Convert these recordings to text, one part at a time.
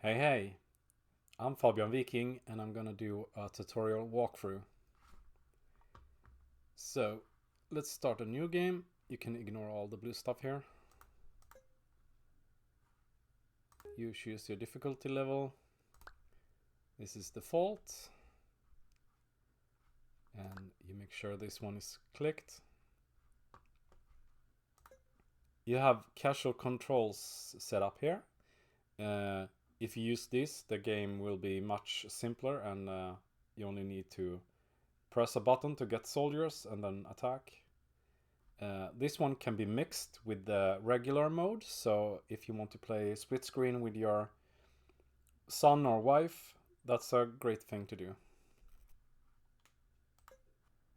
Hey, I'm Fabian Viking and I'm gonna do a tutorial walkthrough. So, let's start a new game. You can ignore all the blue stuff here. You choose your difficulty level. This is default. And you make sure this one is clicked. You have casual controls set up here. If you use this, the game will be much simpler and you only need to press a button to get soldiers and then attack. This one can be mixed with the regular mode, so if you want to play split screen with your son or wife, that's a great thing to do.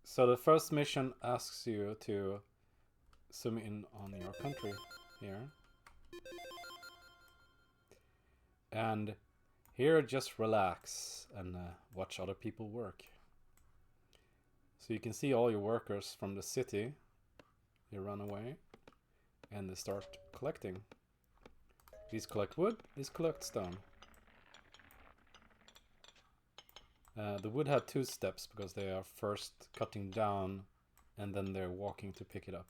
So the first mission asks you to zoom in on your country here. And here just relax and watch other people work. So you can see all your workers from the city. They run away and they start collecting. These collect wood, these collect stone. The wood had two steps because they are first cutting down and then they're walking to pick it up.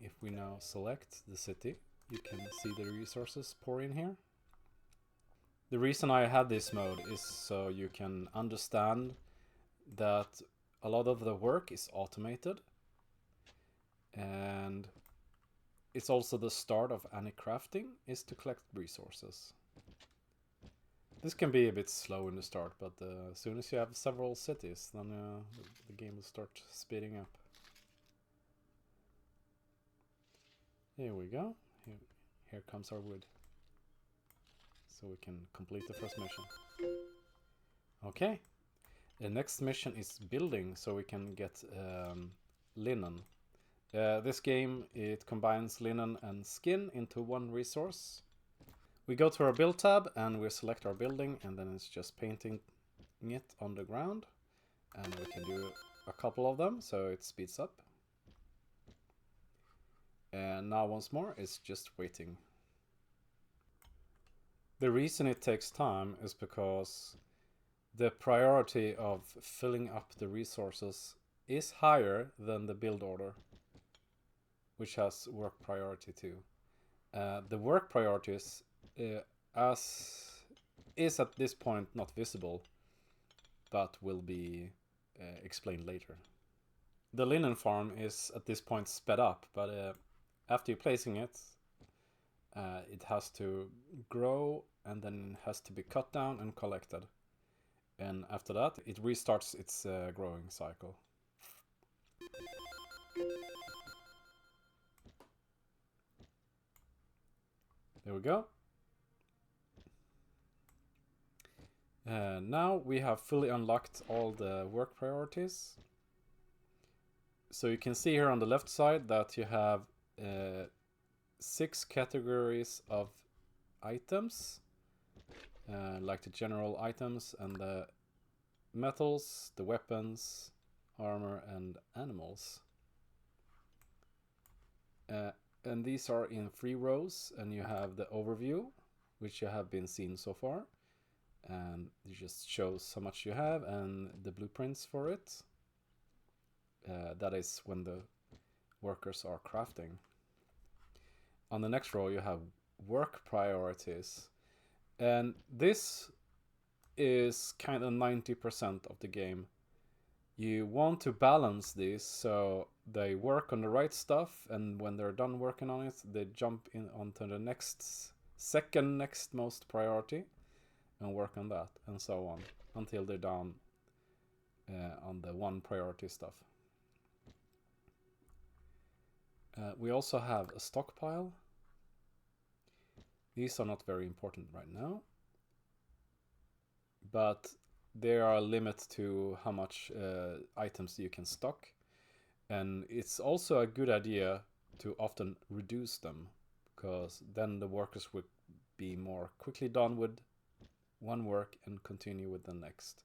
If we now select the city, you can see the resources pour in here. The reason I have this mode is so you can understand that a lot of the work is automated, and it's also the start of any crafting is to collect resources. This can be a bit slow in the start, but as soon as you have several cities, then the game will start speeding up. Here we go. Here comes our wood. So we can complete the first mission. Okay. The next mission is building, so we can get linen. This game, it combines linen and skin into one resource. We go to our build tab and we select our building, and then it's just painting it on the ground. And we can do a couple of them, so it speeds up. And now once more, it's just waiting. The reason it takes time is because the priority of filling up the resources is higher than the build order, which has work priority too. The work priorities is at this point not visible, but will be explained later. The linen farm is at this point sped up, but after you're placing it, it has to grow and then has to be cut down and collected. And after that, it restarts its growing cycle. There we go. Now we have fully unlocked all the work priorities. So you can see here on the left side that you have 6 categories of items, like the general items and the metals, the weapons, armor, and animals. And these are in 3 rows, and you have the overview, which you have been seen so far, and it just shows how much you have and the blueprints for it. That is when the workers are crafting. On the next row you have work priorities, and this is kind of 90% of the game. You want to balance these so they work on the right stuff, and when they're done working on it, they jump in onto the second next most priority and work on that, and so on until they're down on the 1 priority stuff. We also have a stockpile. These are not very important right now, but there are a limit to how much items you can stock, and it's also a good idea to often reduce them, because then the workers would be more quickly done with one work and continue with the next,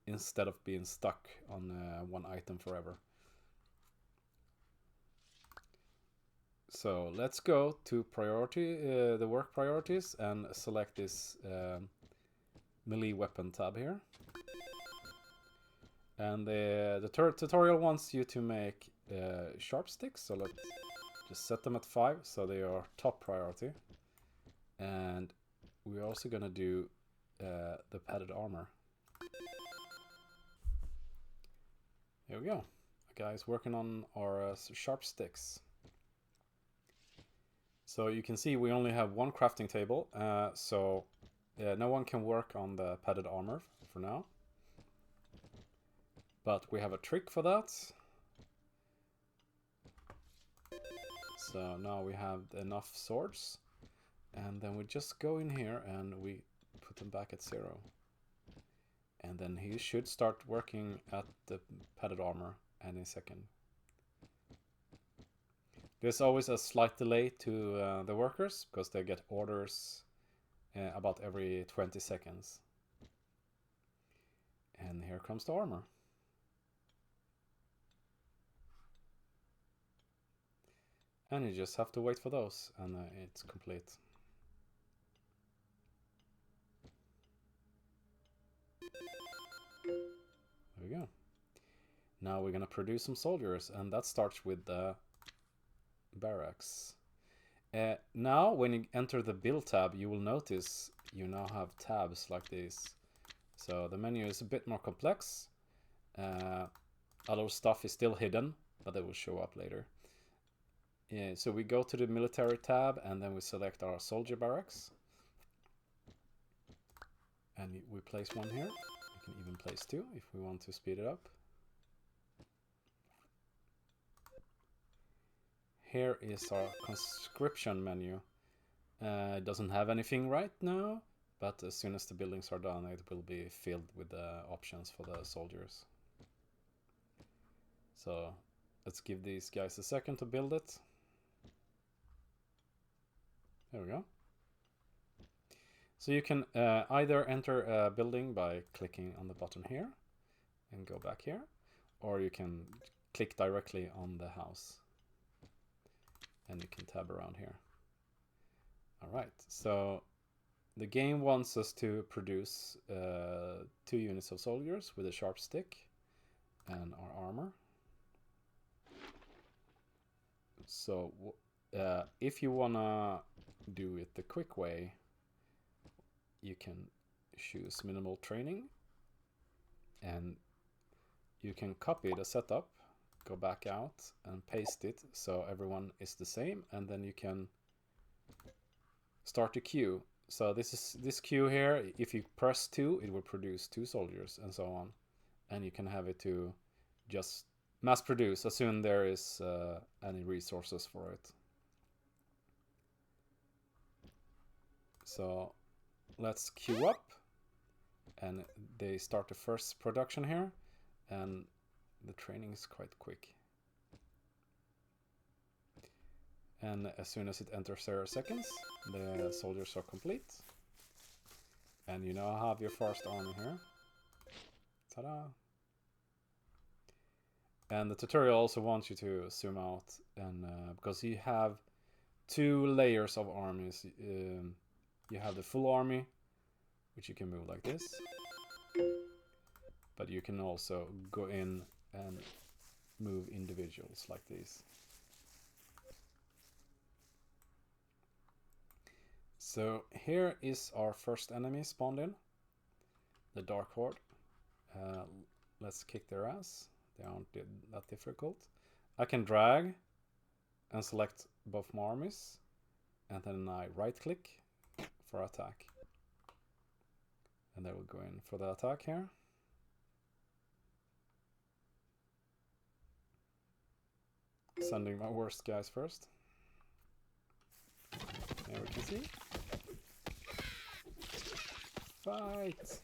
instead of being stuck on one item forever. So let's go to priority, the work priorities, and select this melee weapon tab here. And the tutorial wants you to make sharp sticks, so let's just set them at 5, so they are top priority. And we're also gonna do the padded armor. Here we go. Guys, working on our sharp sticks. So you can see we only have one crafting table, so no one can work on the padded armor for now. But we have a trick for that. So now we have enough swords, and then we just go in here and we put them back at 0. And then he should start working at the padded armor any second. There's always a slight delay to the workers, because they get orders about every 20 seconds. And here comes the armor. And you just have to wait for those, and it's complete. There we go. Now we're gonna produce some soldiers, and that starts with the barracks. Now when you enter the build tab, you will notice you now have tabs like this. So the menu is a bit more complex. A lot of stuff is still hidden, but it will show up later. So we go to the military tab, and then we select our soldier barracks. And we place one here. We can even place 2 if we want to speed it up. Here is our conscription menu. It doesn't have anything right now, but as soon as the buildings are done, it will be filled with the options for the soldiers. So let's give these guys a second to build it. There we go. So you can either enter a building by clicking on the button here and go back here, or you can click directly on the house. And you can tab around here. Alright, so the game wants us to produce 2 units of soldiers with a sharp stick and our armor. So if you wanna do it the quick way, you can choose minimal training, and you can copy the setup, go back out and paste it so everyone is the same, and then you can start a queue. So this queue here, if you press 2, it will produce 2 soldiers and so on, and you can have it to just mass produce as soon there is any resources for it. So let's queue up, and they start the first production here, and the training is quite quick. And as soon as it enters 0 seconds, the soldiers are complete. And you now have your first army here. Ta-da! And the tutorial also wants you to zoom out, and because you have 2 layers of armies. You have the full army, which you can move like this. But you can also go in and move individuals like these. So here is our first enemy spawned in, the Dark Horde. Let's kick their ass. They aren't that difficult. I can drag and select both my armies, and then I right click for attack. And they will go in for the attack here. Sending my worst guys first. There we can see. Fight!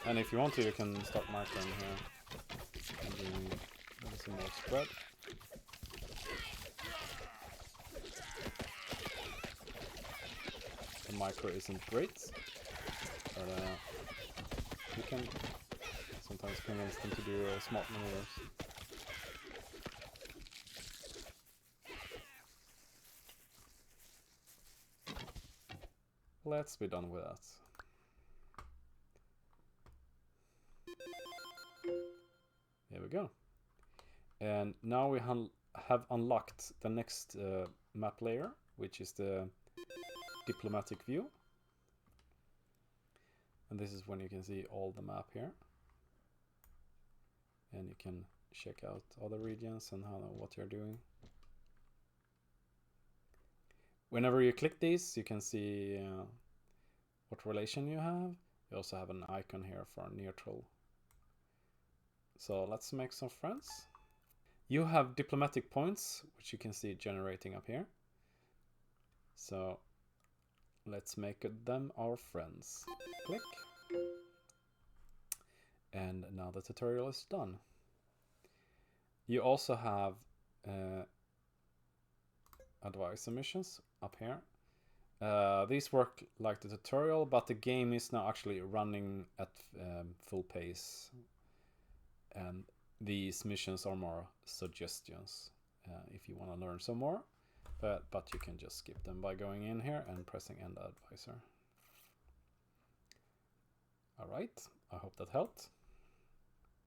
And if you want to, you can start marking here. And doing some more spread. The micro isn't great, but you can sometimes convince them to do smart maneuvers. let's be done with that. There we go. And now we have unlocked the next map layer, which is the diplomatic view. And this is when you can see all the map here. And you can check out other regions and what you're doing. Whenever you click these, you can see what relation you have. You also have an icon here for neutral. So let's make some friends. You have diplomatic points, which you can see generating up here. So let's make them our friends. Click. And now the tutorial is done. You also have advisor missions up here. These work like the tutorial, but the game is now actually running at full pace. And these missions are more suggestions if you want to learn some more. But you can just skip them by going in here and pressing End Advisor. Alright, I hope that helped.